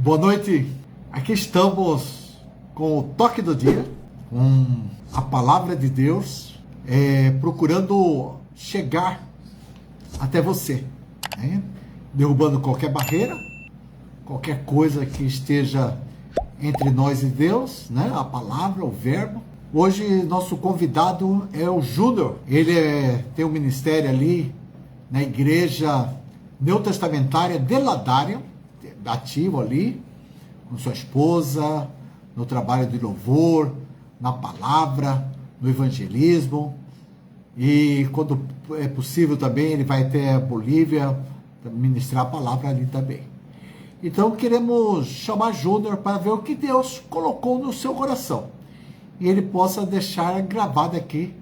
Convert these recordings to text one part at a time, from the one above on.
Boa noite, aqui estamos com o toque do dia, com a palavra de Deus, procurando chegar até você, né? Derrubando qualquer barreira, qualquer coisa que esteja entre nós e Deus, né? A palavra, o verbo. Hoje nosso convidado é o Júnior, ele tem um ministério ali na igreja neotestamentária de Ladária, ativo ali, com sua esposa, no trabalho de louvor, na palavra, no evangelismo, e quando é possível também ele vai até a Bolívia ministrar a palavra ali também. Então queremos chamar Júnior para ver o que Deus colocou no seu coração e ele possa deixar gravado aqui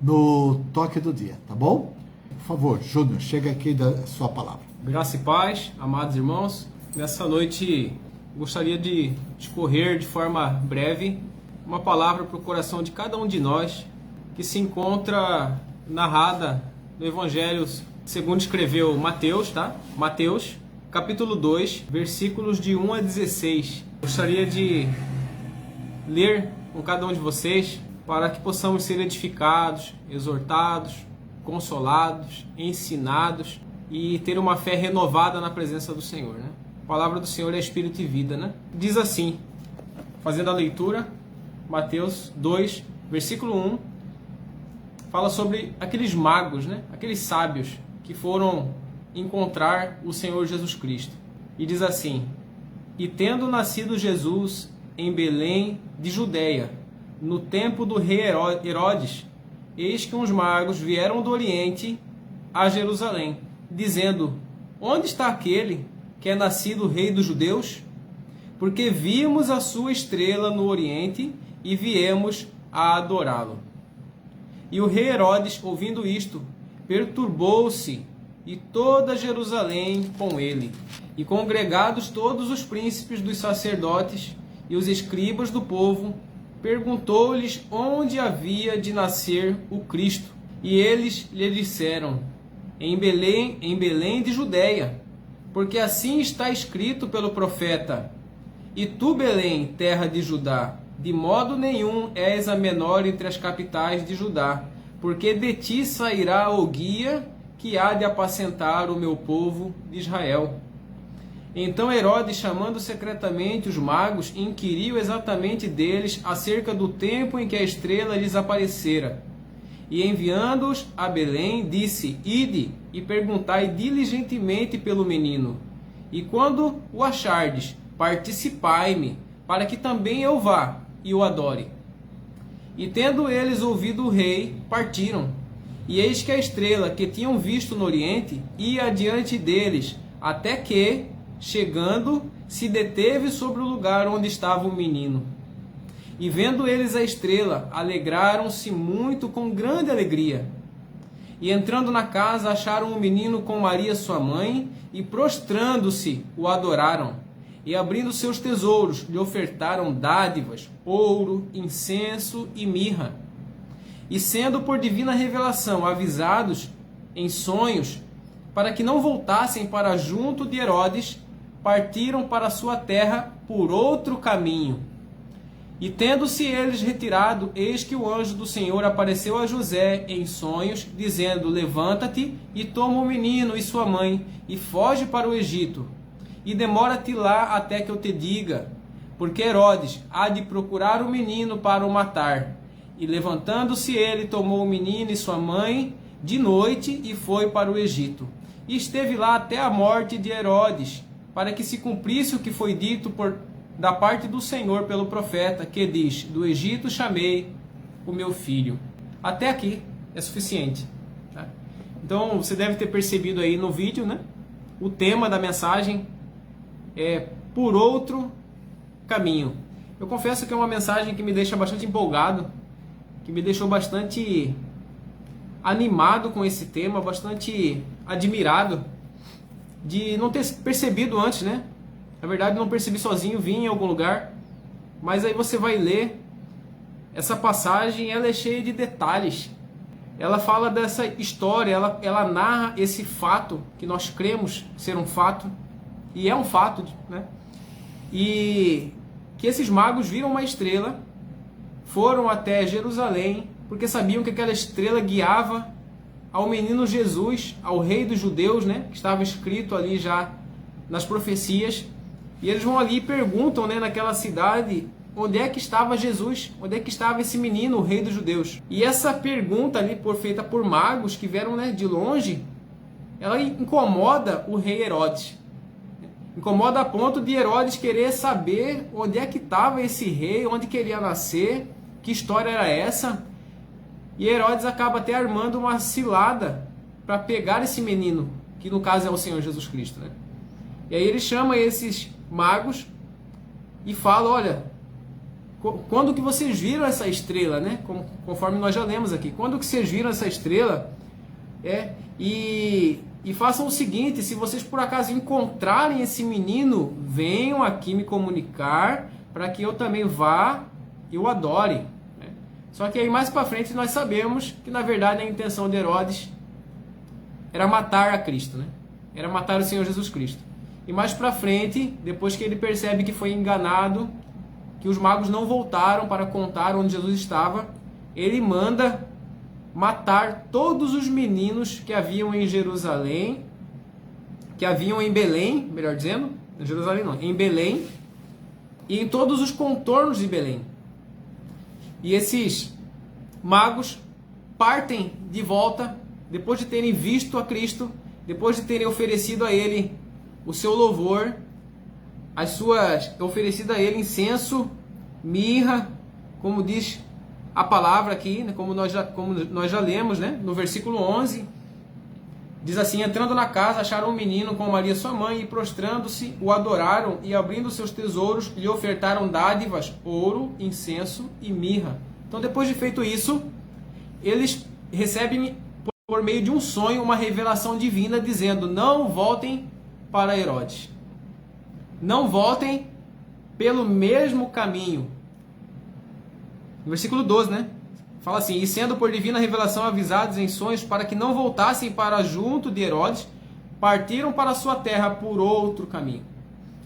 no toque do dia, tá bom? Por favor, Júnior, chega aqui da sua palavra. Graça e paz, amados irmãos. Nessa noite gostaria de discorrer de forma breve uma palavra para o coração de cada um de nós que se encontra narrada no Evangelho segundo escreveu Mateus, tá? Mateus, capítulo 2, versículos de 1 a 16. Gostaria de ler com cada um de vocês para que possamos ser edificados, exortados, consolados, ensinados e ter uma fé renovada na presença do Senhor, né? A palavra do Senhor é espírito e vida, né? Diz assim, fazendo a leitura, Mateus 2, versículo 1, fala sobre aqueles magos, né? Aqueles sábios que foram encontrar o Senhor Jesus Cristo. E diz assim: E tendo nascido Jesus em Belém de Judeia, no tempo do rei Herodes, eis que uns magos vieram do Oriente a Jerusalém, dizendo: Onde está aquele que é nascido rei dos judeus? Porque vimos a sua estrela no Oriente e viemos a adorá-lo. E o rei Herodes, ouvindo isto, perturbou-se, e toda Jerusalém com ele, e congregados todos os príncipes dos sacerdotes e os escribas do povo, perguntou-lhes onde havia de nascer o Cristo. E eles lhe disseram: em Belém de Judeia, porque assim está escrito pelo profeta: E tu, Belém, terra de Judá, de modo nenhum és a menor entre as capitais de Judá, porque de ti sairá o guia que há de apacentar o meu povo de Israel. Então Herodes, chamando secretamente os magos, inquiriu exatamente deles acerca do tempo em que a estrela lhes aparecera. E enviando-os a Belém, disse: Ide e perguntai diligentemente pelo menino. E quando o achardes, participai-me, para que também eu vá e o adore. E tendo eles ouvido o rei, partiram. E eis que a estrela que tinham visto no Oriente ia adiante deles, até que, chegando, se deteve sobre o lugar onde estava o menino. E vendo eles a estrela, alegraram-se muito com grande alegria. E entrando na casa, acharam o menino com Maria sua mãe, e prostrando-se, o adoraram. E abrindo seus tesouros, lhe ofertaram dádivas, ouro, incenso e mirra. E sendo por divina revelação avisados em sonhos, para que não voltassem para junto de Herodes, partiram para a sua terra por outro caminho. E tendo-se eles retirado, eis que o anjo do Senhor apareceu a José em sonhos, dizendo: Levanta-te e toma o menino e sua mãe, e foge para o Egito. E demora-te lá até que eu te diga, porque Herodes há de procurar o menino para o matar. E levantando-se ele, tomou o menino e sua mãe de noite e foi para o Egito. E esteve lá até a morte de Herodes, para que se cumprisse o que foi dito da parte do Senhor pelo profeta, que diz: Do Egito chamei o meu filho. Até aqui é suficiente, tá? Então você deve ter percebido aí no vídeo, né? O tema da mensagem é por outro caminho. Eu confesso que é uma mensagem que me deixa bastante empolgado, que me deixou bastante animado com esse tema, bastante admirado de não ter percebido antes, né? Na verdade, não percebi sozinho, vim em algum lugar, mas aí você vai ler essa passagem, ela é cheia de detalhes. Ela fala dessa história, ela narra esse fato que nós cremos ser um fato, e é um fato, né? e que esses magos viram uma estrela, foram até Jerusalém, porque sabiam que aquela estrela guiava ao menino Jesus, ao rei dos judeus, né, que estava escrito ali já nas profecias. E eles vão ali e perguntam, né, naquela cidade, onde é que estava Jesus, onde é que estava esse menino, o rei dos judeus. E essa pergunta ali, feita por magos que vieram, né, de longe, ela incomoda o rei Herodes. Incomoda a ponto de Herodes querer saber onde é que estava esse rei, onde queria nascer, que história era essa. E Herodes acaba até armando uma cilada para pegar esse menino, que no caso é o Senhor Jesus Cristo, né? E aí ele chama esses magos e fala, olha, quando que vocês viram essa estrela, né? Conforme nós já lemos aqui, quando que vocês viram essa estrela? E façam o seguinte, se vocês por acaso encontrarem esse menino, venham aqui me comunicar para que eu também vá e o adore. Né? Só que aí mais para frente nós sabemos que na verdade a intenção de Herodes era matar a Cristo, né? Era matar o Senhor Jesus Cristo. E mais para frente, depois que ele percebe que foi enganado, que os magos não voltaram para contar onde Jesus estava, ele manda matar todos os meninos que haviam em Jerusalém, que haviam em Belém, melhor dizendo, em Jerusalém não, em Belém, e em todos os contornos de Belém. E esses magos partem de volta, depois de terem visto a Cristo, depois de terem oferecido a Ele o seu louvor, oferecido a Ele incenso, mirra, como diz a palavra aqui, né, como nós já lemos, né, no versículo 11, diz assim, entrando na casa, acharam um menino com Maria sua mãe, e prostrando-se, o adoraram, e abrindo seus tesouros, lhe ofertaram dádivas, ouro, incenso e mirra. Então, depois de feito isso, eles recebem, por meio de um sonho, uma revelação divina, dizendo, não voltem para Herodes. Não voltem pelo mesmo caminho. No versículo 12, né? Fala assim, e sendo por divina revelação avisados em sonhos para que não voltassem para junto de Herodes, partiram para a sua terra por outro caminho.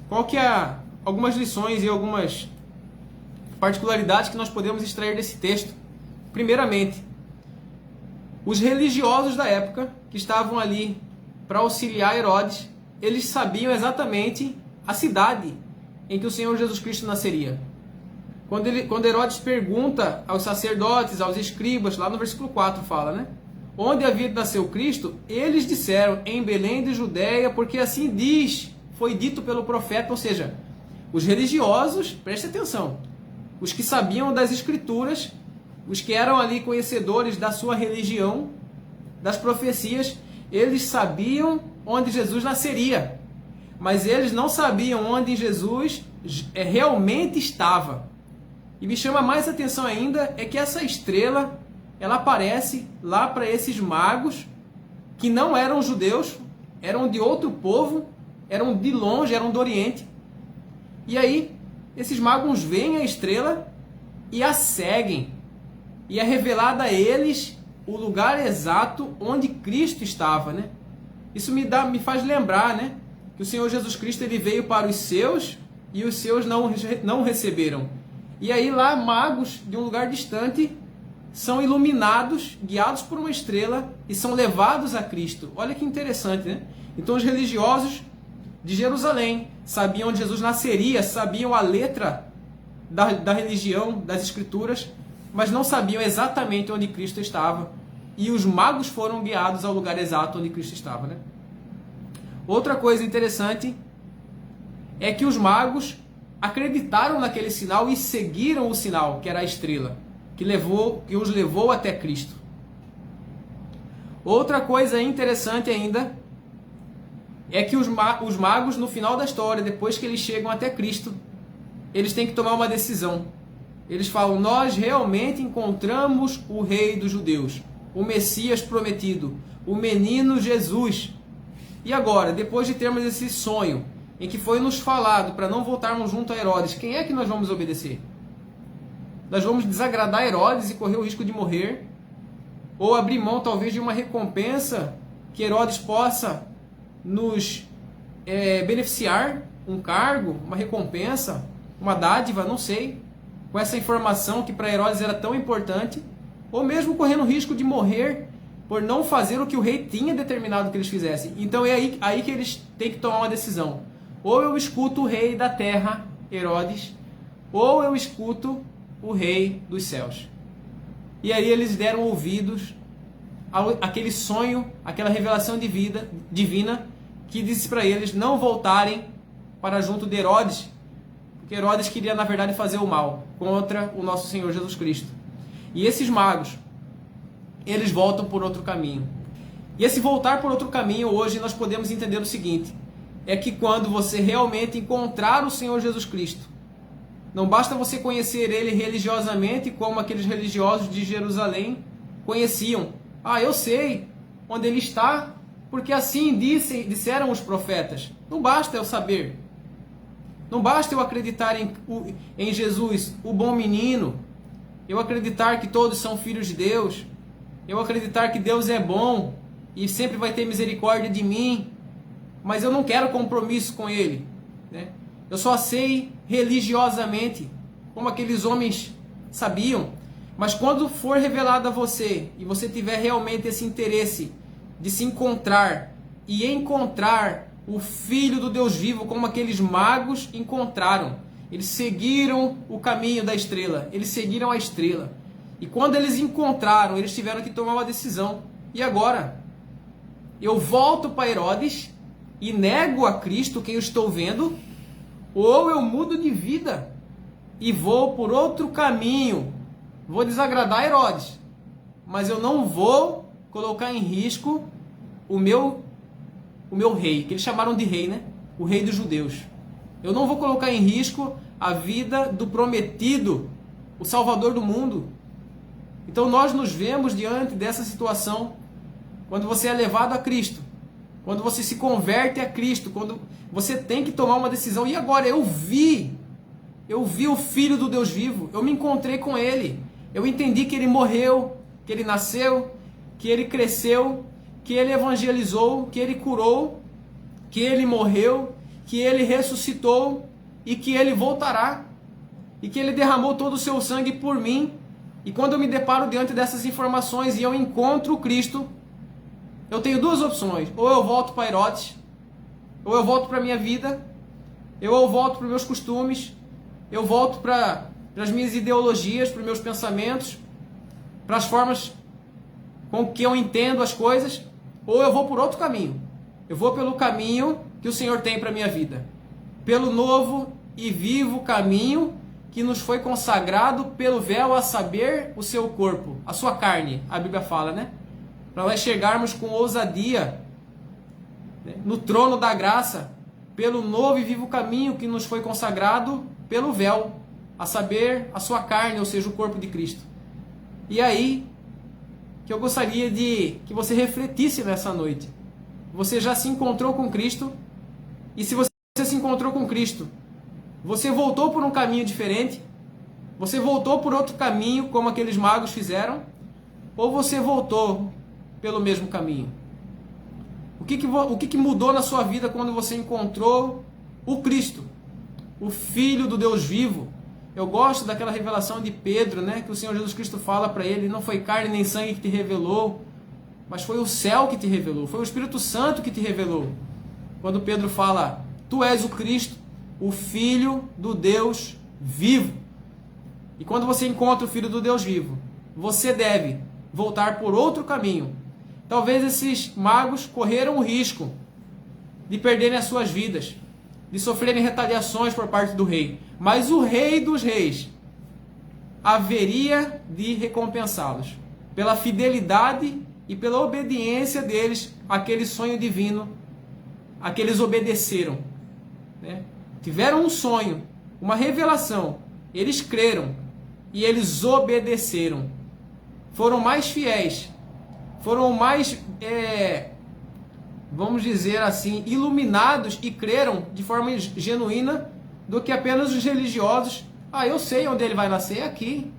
Qual que é algumas lições e algumas particularidades que nós podemos extrair desse texto? Primeiramente, os religiosos da época que estavam ali para auxiliar Herodes, eles sabiam exatamente a cidade em que o Senhor Jesus Cristo nasceria. Quando Herodes pergunta aos sacerdotes, aos escribas, lá no versículo 4 fala, né? Onde havia de nascer o Cristo, eles disseram, em Belém de Judeia, porque assim foi dito pelo profeta, ou seja, os religiosos, preste atenção, os que sabiam das escrituras, os que eram ali conhecedores da sua religião, das profecias, eles sabiam onde Jesus nasceria, mas eles não sabiam onde Jesus realmente estava. E me chama mais atenção ainda é que essa estrela, ela aparece lá para esses magos que não eram judeus, eram de outro povo, eram de longe, eram do Oriente. E aí, esses magos veem a estrela e a seguem. E é revelado a eles o lugar exato onde Cristo estava, né? Isso me faz lembrar, né, que o Senhor Jesus Cristo ele veio para os seus e os seus não receberam. E aí lá magos de um lugar distante são iluminados, guiados por uma estrela e são levados a Cristo. Olha que interessante, né? Então os religiosos de Jerusalém sabiam onde Jesus nasceria, sabiam a letra da religião, das escrituras, mas não sabiam exatamente onde Cristo estava. E os magos foram guiados ao lugar exato onde Cristo estava, né? Outra coisa interessante é que os magos acreditaram naquele sinal e seguiram o sinal, que era a estrela, que os levou até Cristo. Outra coisa interessante ainda é que os magos, no final da história, depois que eles chegam até Cristo, eles têm que tomar uma decisão. Eles falam, nós realmente encontramos o Rei dos Judeus, o Messias prometido, o menino Jesus. E agora, depois de termos esse sonho, em que foi nos falado para não voltarmos junto a Herodes, quem é que nós vamos obedecer? Nós vamos desagradar Herodes e correr o risco de morrer? Ou abrir mão talvez de uma recompensa que Herodes possa nos beneficiar um cargo, uma recompensa, uma dádiva, não sei, com essa informação que para Herodes era tão importante, ou mesmo correndo o risco de morrer por não fazer o que o rei tinha determinado que eles fizessem. Então é aí que eles têm que tomar uma decisão. Ou eu escuto o rei da terra, Herodes, ou eu escuto o rei dos céus. E aí eles deram ouvidos àquele sonho, àquela revelação divina que disse para eles não voltarem para junto de Herodes, porque Herodes queria, na verdade, fazer o mal contra o nosso Senhor Jesus Cristo. E esses magos, eles voltam por outro caminho. E esse voltar por outro caminho, hoje nós podemos entender o seguinte, é que quando você realmente encontrar o Senhor Jesus Cristo, não basta você conhecer Ele religiosamente, como aqueles religiosos de Jerusalém conheciam. Ah, eu sei onde Ele está, porque assim disseram os profetas. Não basta eu saber. Não basta eu acreditar em Jesus, o bom menino. Eu acreditar que todos são filhos de Deus. Eu acreditar que Deus é bom e sempre vai ter misericórdia de mim. Mas eu não quero compromisso com Ele, né? Eu só sei religiosamente, como aqueles homens sabiam. Mas quando for revelado a você, e você tiver realmente esse interesse de se encontrar e encontrar o Filho do Deus vivo, como aqueles magos encontraram. Eles seguiram o caminho da estrela, eles seguiram a estrela. E quando eles encontraram, eles tiveram que tomar uma decisão. E agora? Eu volto para Herodes e nego a Cristo, quem eu estou vendo, ou eu mudo de vida e vou por outro caminho. Vou desagradar Herodes, mas eu não vou colocar em risco o meu rei, que eles chamaram de rei, né? O rei dos judeus. Eu não vou colocar em risco a vida do prometido, o Salvador do mundo. Então nós nos vemos diante dessa situação, quando você é levado a Cristo, quando você se converte a Cristo, quando você tem que tomar uma decisão. E agora eu vi o Filho do Deus vivo, eu me encontrei com Ele, eu entendi que Ele morreu, que Ele nasceu, que Ele cresceu, que Ele evangelizou, que Ele curou, que Ele morreu, que Ele ressuscitou e que Ele voltará, e que Ele derramou todo o seu sangue por mim. E quando eu me deparo diante dessas informações e eu encontro Cristo, eu tenho duas opções: ou eu volto para Herodes, ou eu volto para a minha vida, eu volto para os meus costumes, eu volto para as minhas ideologias, para os meus pensamentos, para as formas com que eu entendo as coisas, ou eu vou por outro caminho. Eu vou pelo caminho que o Senhor tem para a minha vida, pelo novo e vivo caminho que nos foi consagrado pelo véu, a saber, o seu corpo, a sua carne, a Bíblia fala, né? Para nós chegarmos com ousadia, né, no trono da graça, pelo novo e vivo caminho que nos foi consagrado pelo véu, a saber, a sua carne, ou seja, o corpo de Cristo. E aí que eu gostaria de que você refletisse nessa noite. Você já se encontrou com Cristo? E se você se encontrou com Cristo, você voltou por um caminho diferente? Você voltou por outro caminho, como aqueles magos fizeram? Ou você voltou pelo mesmo caminho? O que mudou na sua vida quando você encontrou o Cristo, o Filho do Deus vivo? Eu gosto daquela revelação de Pedro, né, que o Senhor Jesus Cristo fala para ele: não foi carne nem sangue que te revelou, mas foi o céu que te revelou, foi o Espírito Santo que te revelou. Quando Pedro fala: tu és o Cristo, o Filho do Deus vivo. E quando você encontra o Filho do Deus vivo, você deve voltar por outro caminho. Talvez esses magos correram o risco de perderem as suas vidas, de sofrerem retaliações por parte do rei. Mas o Rei dos Reis haveria de recompensá-los pela fidelidade e pela obediência deles àquele sonho divino a que eles obedeceram, né? Tiveram um sonho, uma revelação, eles creram e eles obedeceram. Foram mais fiéis, foram mais, vamos dizer assim, iluminados e creram de forma genuína do que apenas os religiosos. Ah, eu sei onde ele vai nascer, é aqui.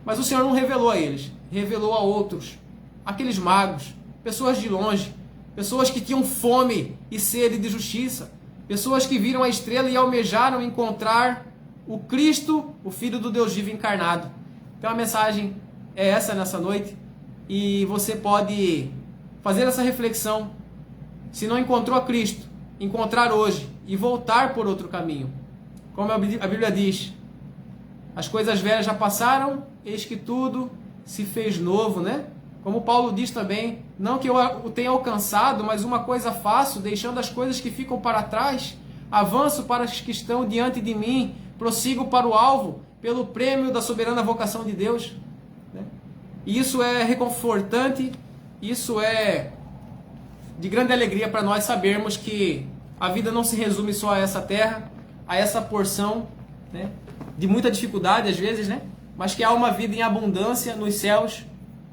Mas o Senhor não revelou a eles, revelou a outros, aqueles magos, pessoas de longe, pessoas que tinham fome e sede de justiça, Pessoas que viram a estrela e almejaram encontrar o Cristo, o Filho do Deus vivo encarnado. Então a mensagem é essa nessa noite. E você pode fazer essa reflexão. Se não encontrou a Cristo, encontrar hoje e voltar por outro caminho. Como a Bíblia diz, as coisas velhas já passaram, eis que tudo se fez novo, né? Como Paulo diz também, não que eu o tenha alcançado, mas uma coisa faço, deixando as coisas que ficam para trás, avanço para as que estão diante de mim, prossigo para o alvo, pelo prêmio da soberana vocação de Deus. Né? E isso é reconfortante, isso é de grande alegria para nós sabermos que a vida não se resume só a essa terra, a essa porção, né? De muita dificuldade às vezes, né? Mas que há uma vida em abundância nos céus,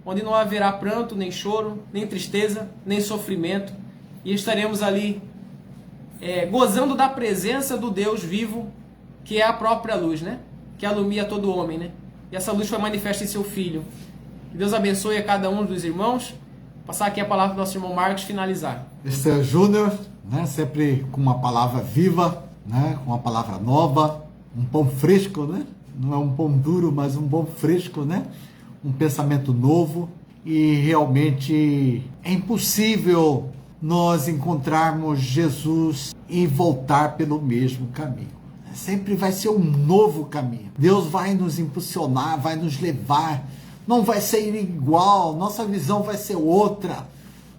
onde não haverá pranto, nem choro, nem tristeza, nem sofrimento, e estaremos ali gozando da presença do Deus vivo, que é a própria luz, né? Que alumia todo homem, né? E essa luz foi manifesta em seu Filho. Que Deus abençoe a cada um dos irmãos. Passar aqui a palavra do nosso irmão Marcos finalizar. Este é Júnior, né? Sempre com uma palavra viva, né? Com uma palavra nova, um pão fresco, né? Não é um pão duro, mas um pão fresco, né? Um pensamento novo. E realmente é impossível nós encontrarmos Jesus e voltar pelo mesmo caminho. Sempre vai ser um novo caminho. Deus vai nos impulsionar, vai nos levar. Não vai ser igual, nossa visão vai ser outra.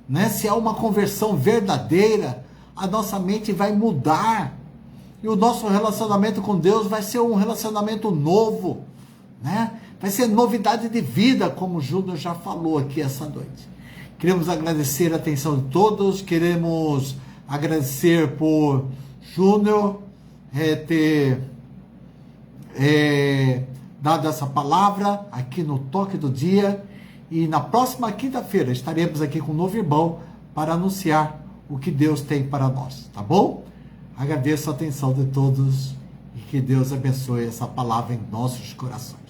Né? Se é uma conversão verdadeira, a nossa mente vai mudar. E o nosso relacionamento com Deus vai ser um relacionamento novo. Né? Vai ser novidade de vida, como o Júnior já falou aqui essa noite. Queremos agradecer a atenção de todos. Queremos agradecer por Júnior ter dado essa palavra aqui no Toque do Dia, e na próxima quinta-feira estaremos aqui com um novo irmão para anunciar o que Deus tem para nós, tá bom? Agradeço a atenção de todos e que Deus abençoe essa palavra em nossos corações.